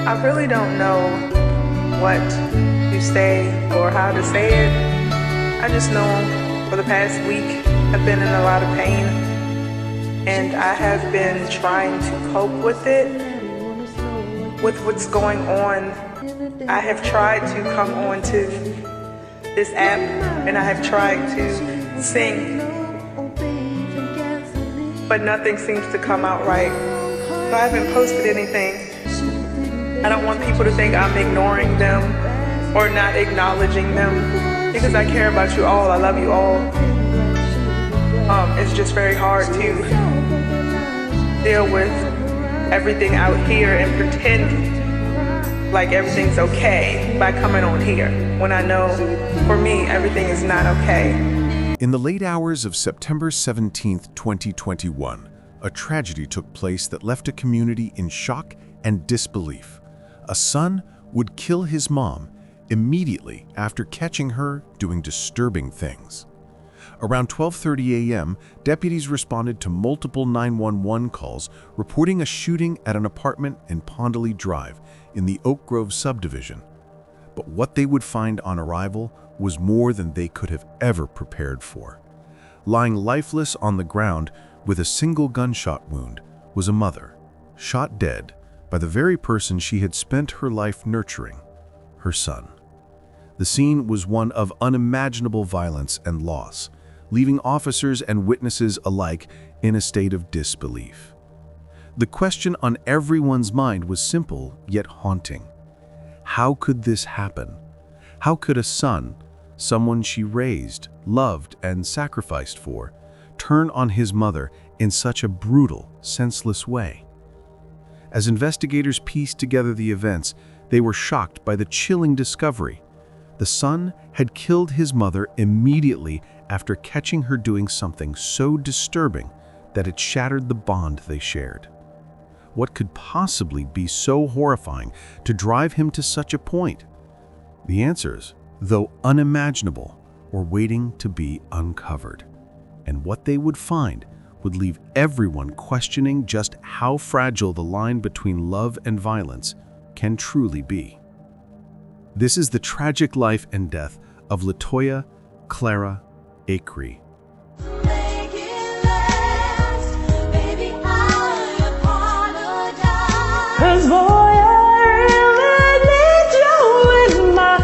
I really don't know what to say or how to say it. I just know for the past week I've been in a lot of pain, and I have been trying to cope with it, with what's going on. I have tried to come onto this app and I have tried to sing, but nothing seems to come out right. So I haven't posted anything. I don't want people to think I'm ignoring them or not acknowledging them, because I care about you all. I love you all. It's just very hard to deal with everything out here and pretend like everything's okay by coming on here, when I know for me everything is not okay. In the late hours of September 17, 2021, a tragedy took place that left a community in shock and disbelief. A son would kill his mom immediately after catching her doing disturbing things. Around 12:30 a.m., deputies responded to multiple 911 calls reporting a shooting at an apartment in Pondley Drive in the Oak Grove subdivision. But what they would find on arrival was more than they could have ever prepared for. Lying lifeless on the ground with a single gunshot wound was a mother, shot dead by the very person she had spent her life nurturing, her son. The scene was one of unimaginable violence and loss, leaving officers and witnesses alike in a state of disbelief. The question on everyone's mind was simple yet haunting. How could this happen? How could a son, someone she raised, loved, and sacrificed for, turn on his mother in such a brutal, senseless way? As investigators pieced together the events, they were shocked by the chilling discovery. The son had killed his mother immediately after catching her doing something so disturbing that it shattered the bond they shared. What could possibly be so horrifying to drive him to such a point? The answers, though unimaginable, were waiting to be uncovered. And what they would find would leave everyone questioning just how fragile the line between love and violence can truly be. This is the tragic life and death of Latoya Clara Acree. Cause boy, I really need you in my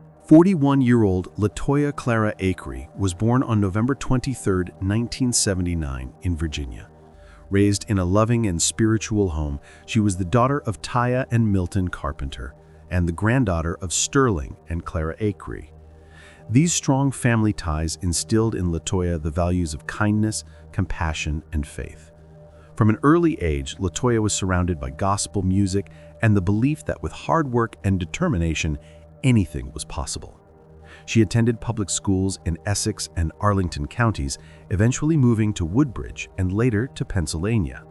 life. 41-year-old Latoya Clara Acree was born on November 23, 1979 in Virginia. Raised in a loving and spiritual home, she was the daughter of Taya and Milton Carpenter and the granddaughter of Sterling and Clara Acree. These strong family ties instilled in Latoya the values of kindness, compassion, and faith. From an early age, Latoya was surrounded by gospel music and the belief that with hard work and determination, anything was possible. She attended public schools in Essex and Arlington counties, eventually moving to Woodbridge and later to Pennsylvania.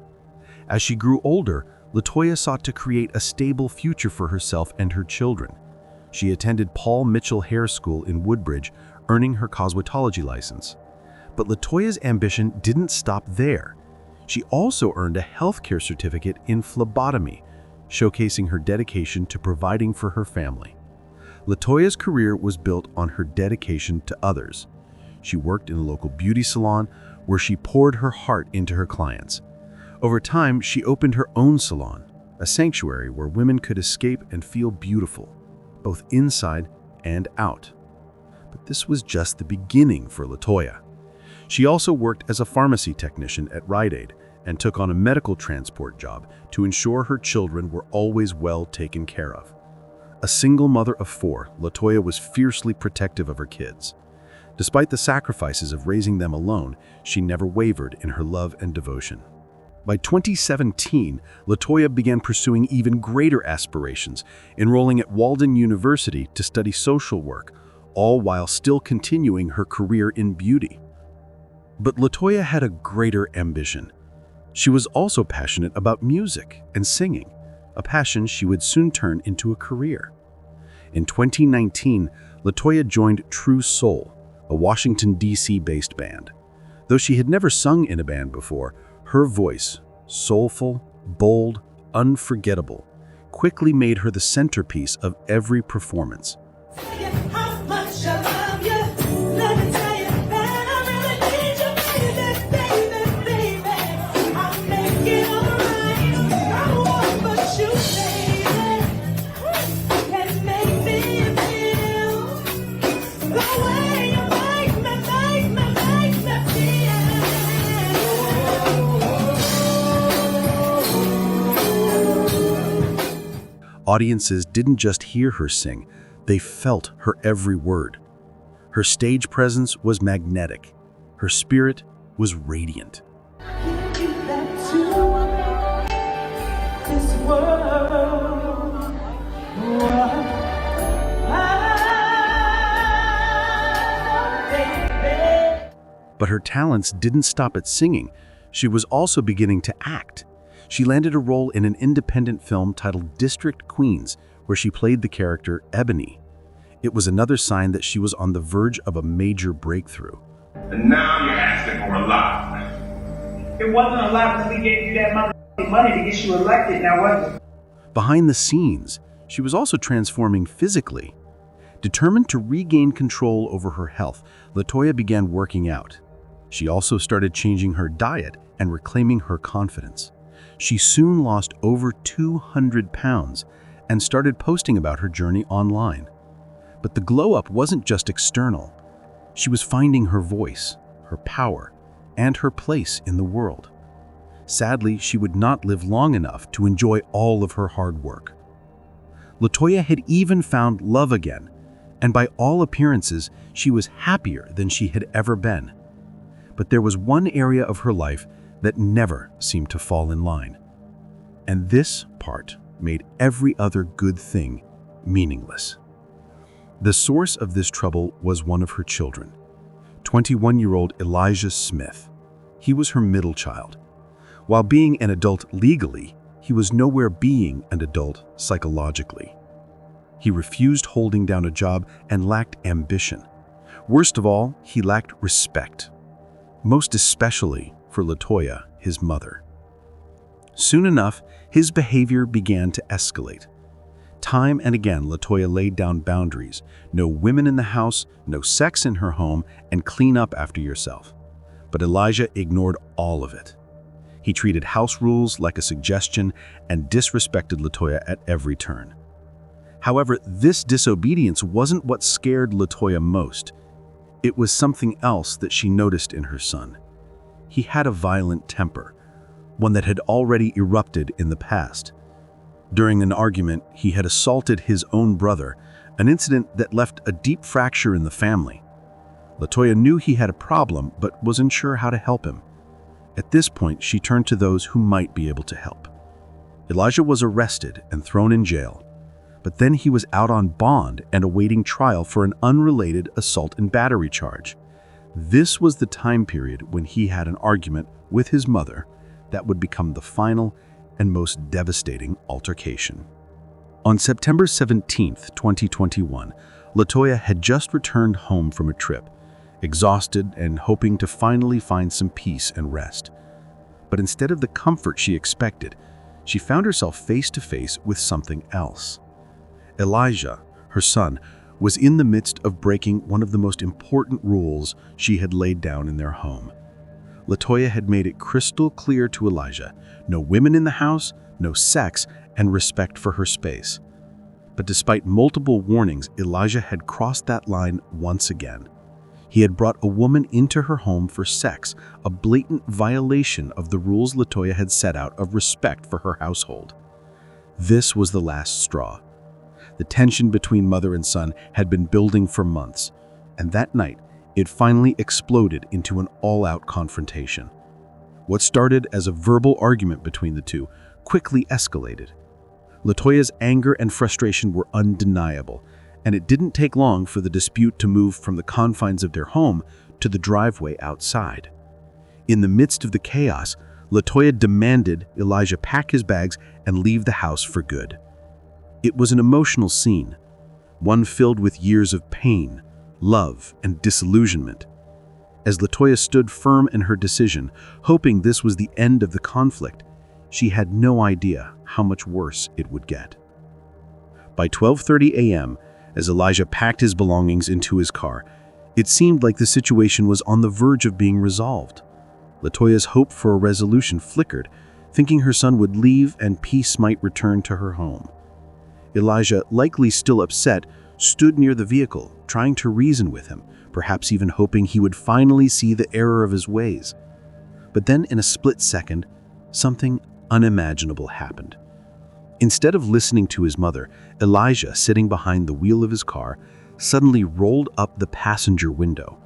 As she grew older, Latoya sought to create a stable future for herself and her children. She attended Paul Mitchell Hare School in Woodbridge, earning her cosmetology license. But Latoya's ambition didn't stop there. She also earned a healthcare certificate in phlebotomy, showcasing her dedication to providing for her family. Latoya's career was built on her dedication to others. She worked in a local beauty salon where she poured her heart into her clients. Over time, she opened her own salon, a sanctuary where women could escape and feel beautiful, both inside and out. But this was just the beginning for Latoya. She also worked as a pharmacy technician at Rite Aid and took on a medical transport job to ensure her children were always well taken care of. A single mother of 4, Latoya was fiercely protective of her kids. Despite the sacrifices of raising them alone, she never wavered in her love and devotion. By 2017, Latoya began pursuing even greater aspirations, enrolling at Walden University to study social work, all while still continuing her career in beauty. But Latoya had a greater ambition. She was also passionate about music and singing, a passion she would soon turn into a career. In 2019, Latoya joined True Soul, a Washington, D.C. based band. Though she had never sung in a band before, her voice, soulful, bold, unforgettable, quickly made her the centerpiece of every performance. How much I love you. Let me tell you that I really need you, baby, baby, baby. I'll make it alright. I won't but you, baby. Can make me feel the way you make me feel. Audiences didn't just hear her sing, they felt her every word. Her stage presence was magnetic. Her spirit was radiant. Give you that to this world. Baby. But her talents didn't stop at singing. She was also beginning to act. She landed a role in an independent film titled District Queens, where she played the character Ebony. It was another sign that she was on the verge of a major breakthrough. And now you're asking for a lot. It wasn't a lot because we gave you that money to get you elected, now was it? Behind the scenes, she was also transforming physically. Determined to regain control over her health, Latoya began working out. She also started changing her diet and reclaiming her confidence. She soon lost over 200 pounds and started posting about her journey online. But the glow-up wasn't just external. She was finding her voice, her power, and her place in the world. Sadly, she would not live long enough to enjoy all of her hard work. Latoya had even found love again, and by all appearances, she was happier than she had ever been. But there was one area of her life that never seemed to fall in line. And this part made every other good thing meaningless. The source of this trouble was one of her children, 21-year-old Elijah Smith. He was her middle child. While being an adult legally, he was nowhere being an adult psychologically. He refused holding down a job and lacked ambition. Worst of all, he lacked respect, most especially for Latoya, his mother. Soon enough, his behavior began to escalate. Time and again, Latoya laid down boundaries: no women in the house, no sex in her home, and clean up after yourself. But Elijah ignored all of it. He treated house rules like a suggestion and disrespected Latoya at every turn. However, this disobedience wasn't what scared Latoya most. It was something else that she noticed in her son. He had a violent temper, one that had already erupted in the past. During an argument, he had assaulted his own brother, an incident that left a deep fracture in the family. Latoya knew he had a problem, but wasn't sure how to help him. At this point, she turned to those who might be able to help. Elijah was arrested and thrown in jail, but then he was out on bond and awaiting trial for an unrelated assault and battery charge. This was the time period when he had an argument with his mother that would become the final and most devastating altercation. On September 17, 2021, Latoya had just returned home from a trip, exhausted and hoping to finally find some peace and rest. But instead of the comfort she expected, she found herself face to face with something else. Elijah, her son, was in the midst of breaking one of the most important rules she had laid down in their home. Latoya had made it crystal clear to Elijah: no women in the house, no sex, and respect for her space. But despite multiple warnings, Elijah had crossed that line once again. He had brought a woman into her home for sex, a blatant violation of the rules Latoya had set out of respect for her household. This was the last straw. The tension between mother and son had been building for months, and that night, it finally exploded into an all-out confrontation. What started as a verbal argument between the two quickly escalated. Latoya's anger and frustration were undeniable, and it didn't take long for the dispute to move from the confines of their home to the driveway outside. In the midst of the chaos, Latoya demanded Elijah pack his bags and leave the house for good. It was an emotional scene, one filled with years of pain, love, and disillusionment. As Latoya stood firm in her decision, hoping this was the end of the conflict, She had no idea how much worse it would get. By 12:30 a.m., as Elijah packed his belongings into his car, it seemed like the situation was on the verge of being resolved. Latoya's hope for a resolution flickered, thinking her son would leave and peace might return to her home. Elijah, likely still upset, stood near the vehicle, trying to reason with him, perhaps even hoping he would finally see the error of his ways. But then, in a split second, something unimaginable happened. Instead of listening to his mother, Elijah, sitting behind the wheel of his car, suddenly rolled up the passenger window.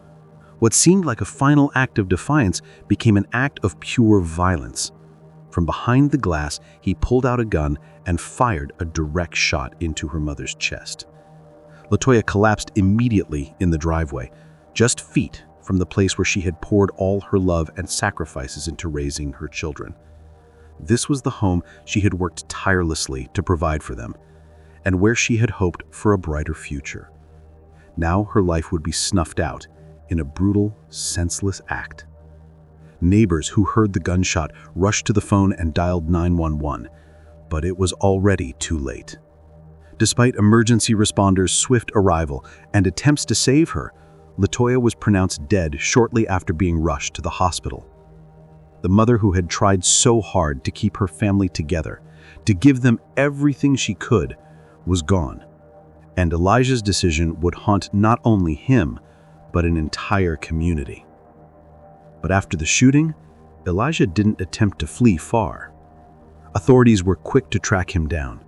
What seemed like a final act of defiance became an act of pure violence. From behind the glass, he pulled out a gun and fired a direct shot into her mother's chest. Latoya collapsed immediately in the driveway, just feet from the place where she had poured all her love and sacrifices into raising her children. This was the home she had worked tirelessly to provide for them, and where she had hoped for a brighter future. Now her life would be snuffed out in a brutal, senseless act. Neighbors who heard the gunshot rushed to the phone and dialed 911, but it was already too late. Despite emergency responders' swift arrival and attempts to save her, Latoya was pronounced dead shortly after being rushed to the hospital. The mother who had tried so hard to keep her family together, to give them everything she could, was gone. And Elijah's decision would haunt not only him, but an entire community. But after the shooting, Elijah didn't attempt to flee far. Authorities were quick to track him down.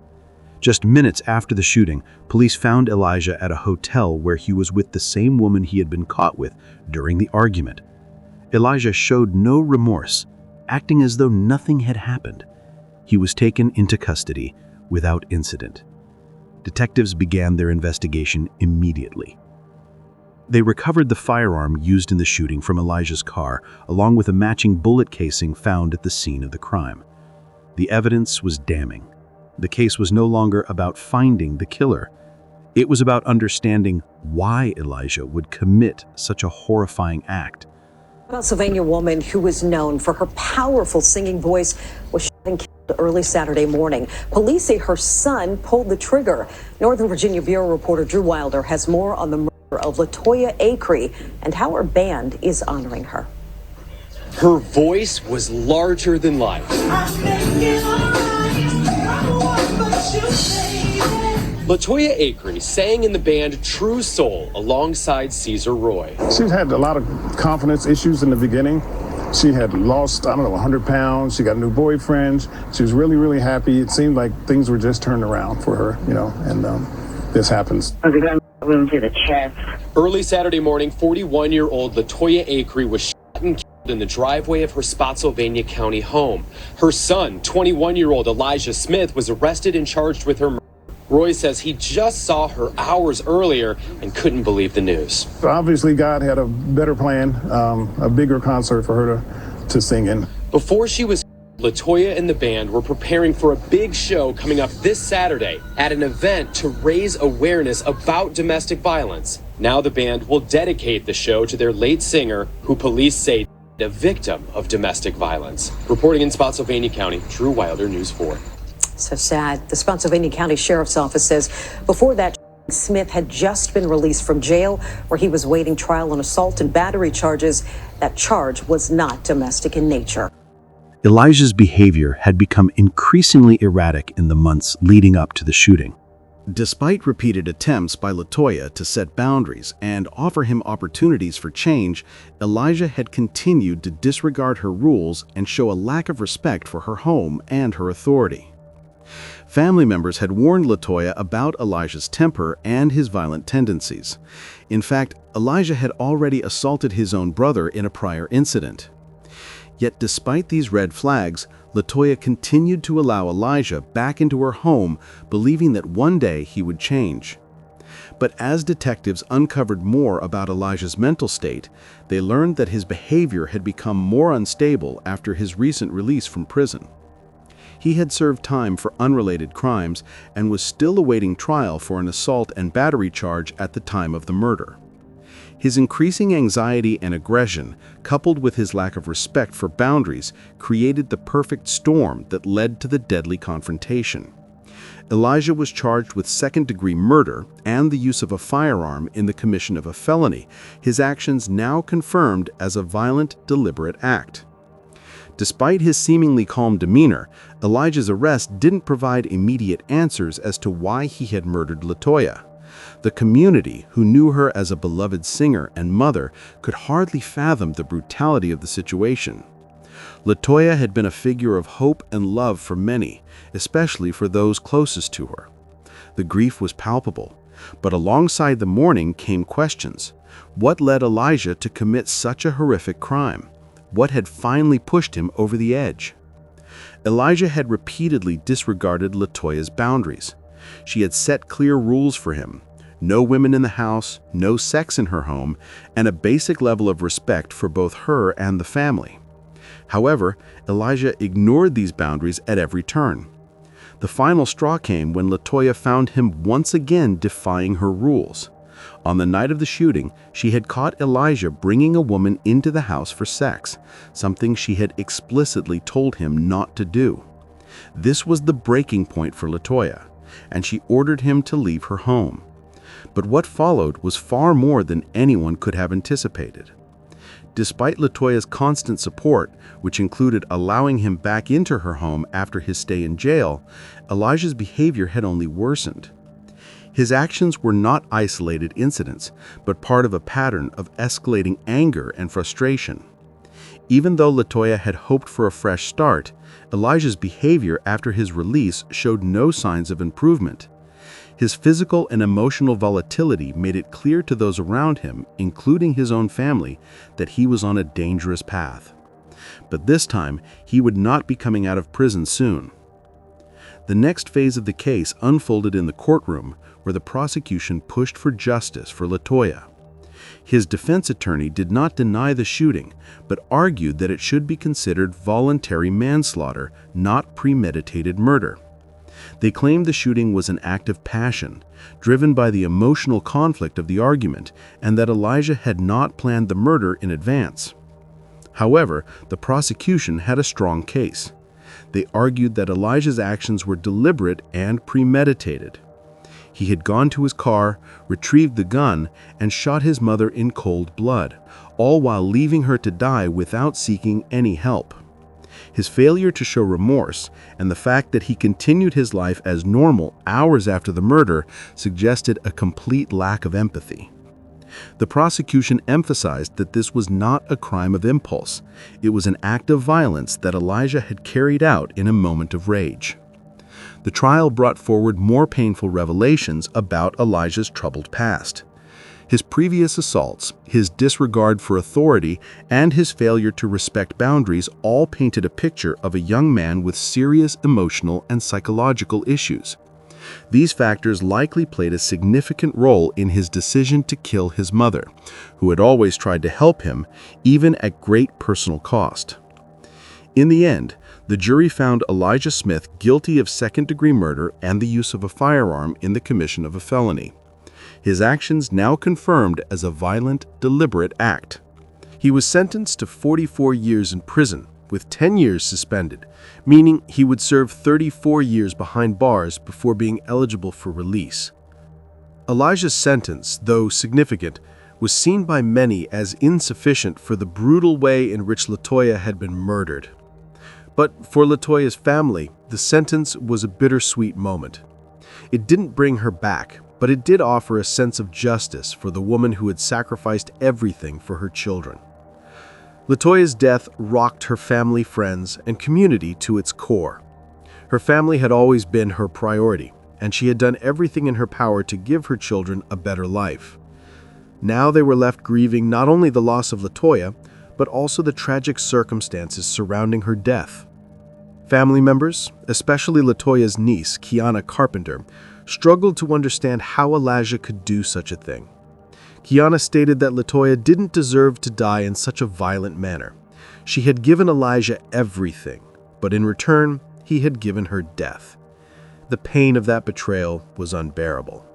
Just minutes after the shooting, police found Elijah at a hotel where he was with the same woman he had been caught with during the argument. Elijah showed no remorse, acting as though nothing had happened. He was taken into custody without incident. Detectives began their investigation immediately. They recovered the firearm used in the shooting from Elijah's car, along with a matching bullet casing found at the scene of the crime. The evidence was damning. The case was no longer about finding the killer. It was about understanding why Elijah would commit such a horrifying act. A Pennsylvania woman who was known for her powerful singing voice was shot and killed early Saturday morning. Police say her son pulled the trigger. Northern Virginia Bureau reporter Drew Wilder has more on the murder of Latoya Acree and how her band is honoring her. Her voice was larger than life. Latoya Acree sang in the band True Soul alongside Caesar Roy. She's had a lot of confidence issues in the beginning. She had lost, 100 pounds. She got a new boyfriend. She was really, really happy. It seemed like things were just turned around for her, and this happens. To the chest. Early Saturday morning, 41-year-old Latoya Acree was shot and killed in the driveway of her Spotsylvania County home. Her son, 21-year-old Elijah Smith, was arrested and charged with her murder. Roy says he just saw her hours earlier and couldn't believe the news. So obviously, God had a better plan, a bigger concert for her to sing in. Before she was killed, Latoya and the band were preparing for a big show coming up this Saturday at an event to raise awareness about domestic violence. Now the band will dedicate the show to their late singer, who police say a victim of domestic violence. Reporting in Spotsylvania County, Drew Wilder, News 4. So sad. The Spotsylvania County Sheriff's Office says before that, Smith had just been released from jail where he was waiting trial on assault and battery charges. That charge was not domestic in nature. Elijah's behavior had become increasingly erratic in the months leading up to the shooting. Despite repeated attempts by Latoya to set boundaries and offer him opportunities for change, Elijah had continued to disregard her rules and show a lack of respect for her home and her authority. Family members had warned Latoya about Elijah's temper and his violent tendencies. In fact, Elijah had already assaulted his own brother in a prior incident. Yet despite these red flags, Latoya continued to allow Elijah back into her home, believing that one day he would change. But as detectives uncovered more about Elijah's mental state, they learned that his behavior had become more unstable after his recent release from prison. He had served time for unrelated crimes and was still awaiting trial for an assault and battery charge at the time of the murder. His increasing anxiety and aggression, coupled with his lack of respect for boundaries, created the perfect storm that led to the deadly confrontation. Elijah was charged with second-degree murder and the use of a firearm in the commission of a felony, his actions now confirmed as a violent, deliberate act. Despite his seemingly calm demeanor, Elijah's arrest didn't provide immediate answers as to why he had murdered Latoya. The community, who knew her as a beloved singer and mother, could hardly fathom the brutality of the situation. Latoya had been a figure of hope and love for many, especially for those closest to her. The grief was palpable, but alongside the mourning came questions. What led Elijah to commit such a horrific crime? What had finally pushed him over the edge? Elijah had repeatedly disregarded Latoya's boundaries. She had set clear rules for him: no women in the house, no sex in her home, and a basic level of respect for both her and the family. However, Elijah ignored these boundaries at every turn. The final straw came when Latoya found him once again defying her rules. On the night of the shooting, she had caught Elijah bringing a woman into the house for sex, something she had explicitly told him not to do. This was the breaking point for Latoya, and she ordered him to leave her home. But what followed was far more than anyone could have anticipated. Despite Latoya's constant support, which included allowing him back into her home after his stay in jail, Elijah's behavior had only worsened. His actions were not isolated incidents, but part of a pattern of escalating anger and frustration. Even though Latoya had hoped for a fresh start, Elijah's behavior after his release showed no signs of improvement. His physical and emotional volatility made it clear to those around him, including his own family, that he was on a dangerous path. But this time, he would not be coming out of prison soon. The next phase of the case unfolded in the courtroom, where the prosecution pushed for justice for Latoya. His defense attorney did not deny the shooting, but argued that it should be considered voluntary manslaughter, not premeditated murder. They claimed the shooting was an act of passion, driven by the emotional conflict of the argument, and that Elijah had not planned the murder in advance. However, the prosecution had a strong case. They argued that Elijah's actions were deliberate and premeditated. He had gone to his car, retrieved the gun, and shot his mother in cold blood, all while leaving her to die without seeking any help. His failure to show remorse and the fact that he continued his life as normal hours after the murder suggested a complete lack of empathy. The prosecution emphasized that this was not a crime of impulse. It was an act of violence that Elijah had carried out in a moment of rage. The trial brought forward more painful revelations about Elijah's troubled past. His previous assaults, his disregard for authority, and his failure to respect boundaries all painted a picture of a young man with serious emotional and psychological issues. These factors likely played a significant role in his decision to kill his mother, who had always tried to help him, even at great personal cost. In the end, the jury found Elijah Smith guilty of second-degree murder and the use of a firearm in the commission of a felony. His actions now confirmed as a violent, deliberate act. He was sentenced to 44 years in prison, with 10 years suspended, meaning he would serve 34 years behind bars before being eligible for release. Elijah's sentence, though significant, was seen by many as insufficient for the brutal way in which Latoya had been murdered. But for Latoya's family, the sentence was a bittersweet moment. It didn't bring her back, but it did offer a sense of justice for the woman who had sacrificed everything for her children. Latoya's death rocked her family, friends, and community to its core. Her family had always been her priority, and she had done everything in her power to give her children a better life. Now they were left grieving not only the loss of Latoya, but also the tragic circumstances surrounding her death. Family members, especially Latoya's niece, Kiana Carpenter, struggled to understand how Elijah could do such a thing. Kiana stated that Latoya didn't deserve to die in such a violent manner. She had given Elijah everything, but in return, he had given her death. The pain of that betrayal was unbearable.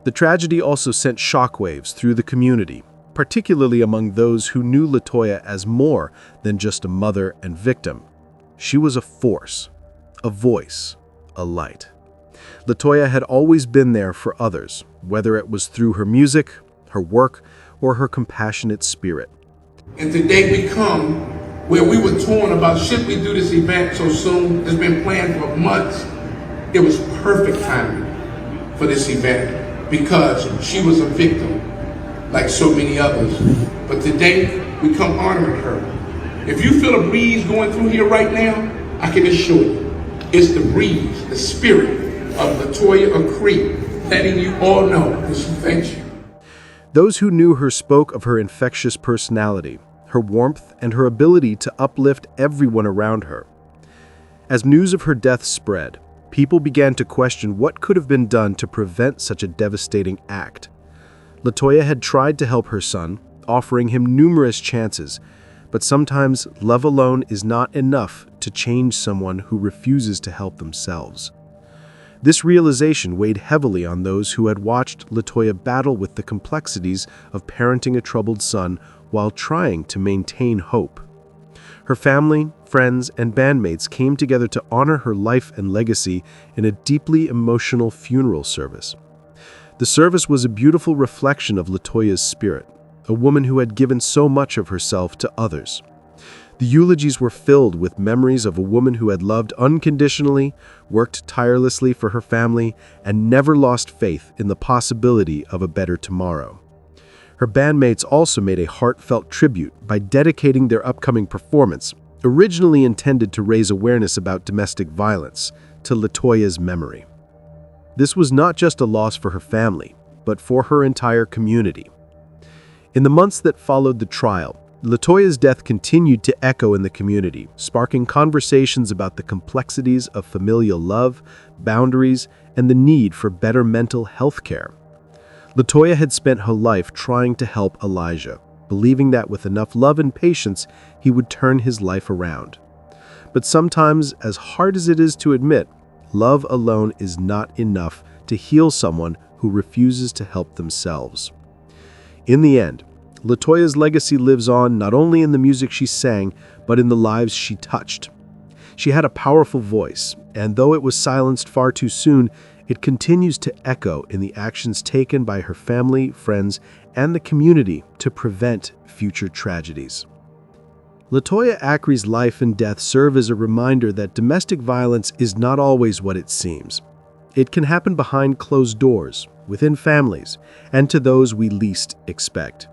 The tragedy also sent shockwaves through the community. particularly among those who knew Latoya as more than just a mother and victim. She was a force, a voice, a light. Latoya had always been there for others, whether it was through her music, her work, or her compassionate spirit. And today we come where we were torn about should we do this event so soon. It's been planned for months. It was perfect timing for this event because she was a victim like so many others. But today we come honoring her. If you feel a breeze going through here right now, I can assure you, it's the breeze, the spirit of Latoya Creek letting you all know that she thanks you. Those who knew her spoke of her infectious personality, her warmth, and her ability to uplift everyone around her. As news of her death spread, people began to question what could have been done to prevent such a devastating act. Latoya had tried to help her son, offering him numerous chances, but sometimes love alone is not enough to change someone who refuses to help themselves. This realization weighed heavily on those who had watched Latoya battle with the complexities of parenting a troubled son while trying to maintain hope. Her family, friends, and bandmates came together to honor her life and legacy in a deeply emotional funeral service. The service was a beautiful reflection of Latoya's spirit, a woman who had given so much of herself to others. The eulogies were filled with memories of a woman who had loved unconditionally, worked tirelessly for her family, and never lost faith in the possibility of a better tomorrow. Her bandmates also made a heartfelt tribute by dedicating their upcoming performance, originally intended to raise awareness about domestic violence, to Latoya's memory. This was not just a loss for her family, but for her entire community. In the months that followed the trial, Latoya's death continued to echo in the community, sparking conversations about the complexities of familial love, boundaries, and the need for better mental health care. Latoya had spent her life trying to help Elijah, believing that with enough love and patience, he would turn his life around. But sometimes, as hard as it is to admit, love alone is not enough to heal someone who refuses to help themselves. In the end, Latoya's legacy lives on not only in the music she sang, but in the lives she touched. She had a powerful voice, and though it was silenced far too soon, it continues to echo in the actions taken by her family, friends, and the community to prevent future tragedies. Latoya Acree's life and death serve as a reminder that domestic violence is not always what it seems. It can happen behind closed doors, within families, and to those we least expect.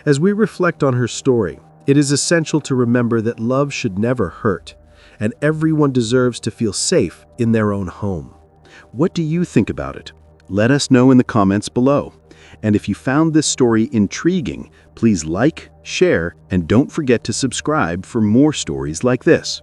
As we reflect on her story, it is essential to remember that love should never hurt, and everyone deserves to feel safe in their own home. What do you think about it? Let us know in the comments below. And if you found this story intriguing, please like, share, and don't forget to subscribe for more stories like this.